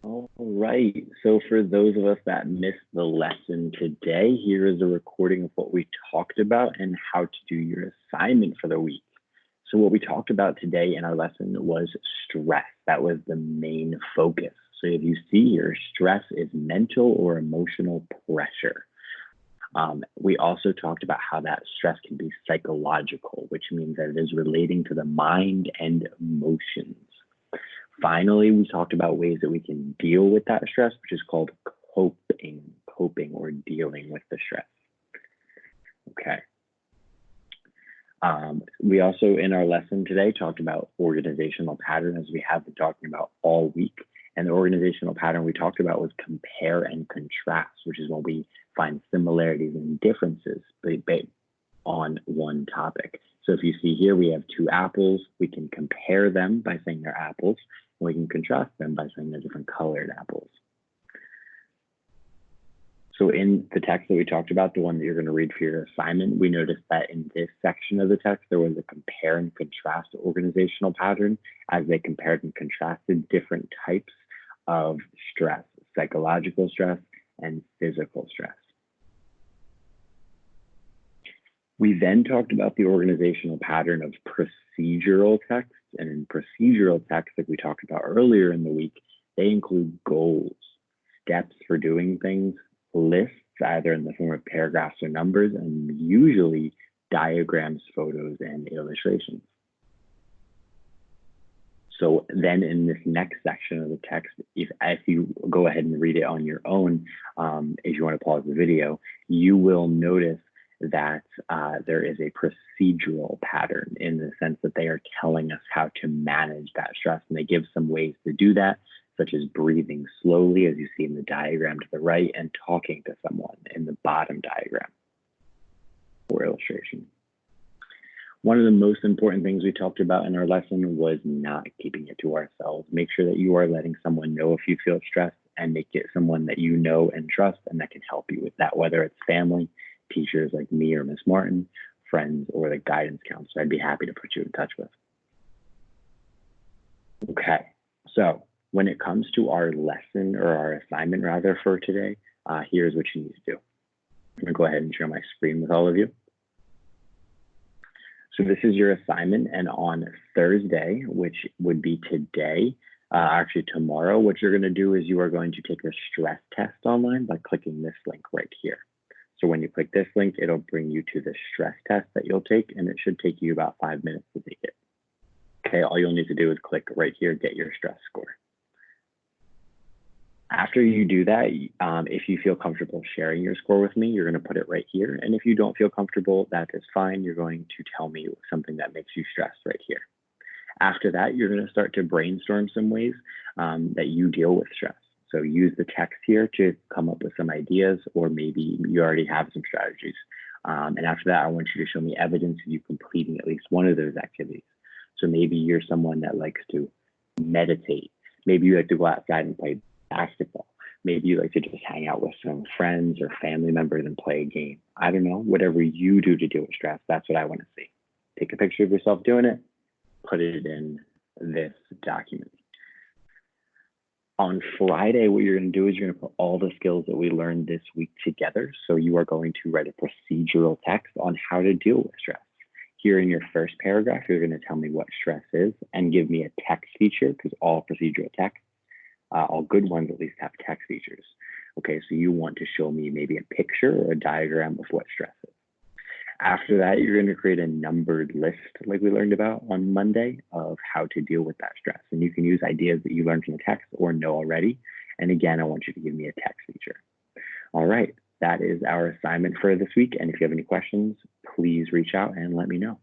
All right. So for those of us that missed the lesson today, here is a recording of what we talked about and how to do your assignment for the week. So what we talked about today in our lesson was stress. That was the main focus. So if you see here, stress is mental or emotional pressure. We also talked about how that stress can be psychological, which means that it is relating to the mind and emotions. Finally, we talked about ways that we can deal with that stress, which is called coping or dealing with the stress. Okay. We also, in our lesson today, talked about organizational pattern as we have been talking about all week. And the organizational pattern we talked about was compare and contrast, which is when we find similarities and differences on one topic. So if you see here, we have two apples. We can compare them by saying they're apples, and we can contrast them by saying they're different colored apples. So in the text that we talked about, the one that you're going to read for your assignment, we noticed that in this section of the text, there was a compare and contrast organizational pattern as they compared and contrasted different types of stress, psychological stress and physical stress. We then talked about the organizational pattern of procedural text. And in procedural text, like we talked about earlier in the week, they include goals, steps for doing things, lists, either in the form of paragraphs or numbers, and usually diagrams, photos, and illustrations. So then in this next section of the text, if you go ahead and read it on your own, if you want to pause the video, you will notice that there is a procedural pattern in the sense that they are telling us how to manage that stress. And they give some ways to do that, such as breathing slowly, as you see in the diagram to the right, and talking to someone in the bottom diagram or illustration. One of the most important things we talked about in our lesson was not keeping it to ourselves. Make sure that you are letting someone know if you feel stressed, and make it someone that you know and trust and that can help you with that, whether it's family, teachers like me or Miss Martin, friends, or the guidance counselor. I'd be happy to put you in touch with. Okay, so when it comes to our lesson or our assignment rather for today, here's what you need to do. I'm gonna go ahead and share my screen with all of you. So this is your assignment, and on Thursday, which would be today, actually tomorrow, what you're gonna do is you are going to take a stress test online by clicking this link right here. So when you click this link, it'll bring you to the stress test that you'll take, and it should take you about 5 minutes to take it. Okay, all you'll need to do is click right here, get your stress score. After you do that, if you feel comfortable sharing your score with me, you're going to put it right here. And if you don't feel comfortable, that is fine. You're going to tell me something that makes you stressed right here. After that, you're going to start to brainstorm some ways that you deal with stress. So use the text here to come up with some ideas, or maybe you already have some strategies. And after that, I want you to show me evidence of you completing at least one of those activities. So maybe you're someone that likes to meditate. Maybe you like to go outside and play basketball. Maybe you like to just hang out with some friends or family members and play a game. I don't know, whatever you do to deal with stress, that's what I want to see. Take a picture of yourself doing it, put it in this document. On Friday, what you're going to do is you're going to put all the skills that we learned this week together. So you are going to write a procedural text on how to deal with stress. Here in your first paragraph, you're going to tell me what stress is and give me a text feature, because all procedural text, all good ones at least have text features. Okay, so you want to show me maybe a picture or a diagram of what stress is. After that, you're going to create a numbered list like we learned about on Monday of how to deal with that stress. And you can use ideas that you learned from the text or know already. And again, I want you to give me a text feature. All right, that is our assignment for this week. And if you have any questions, please reach out and let me know.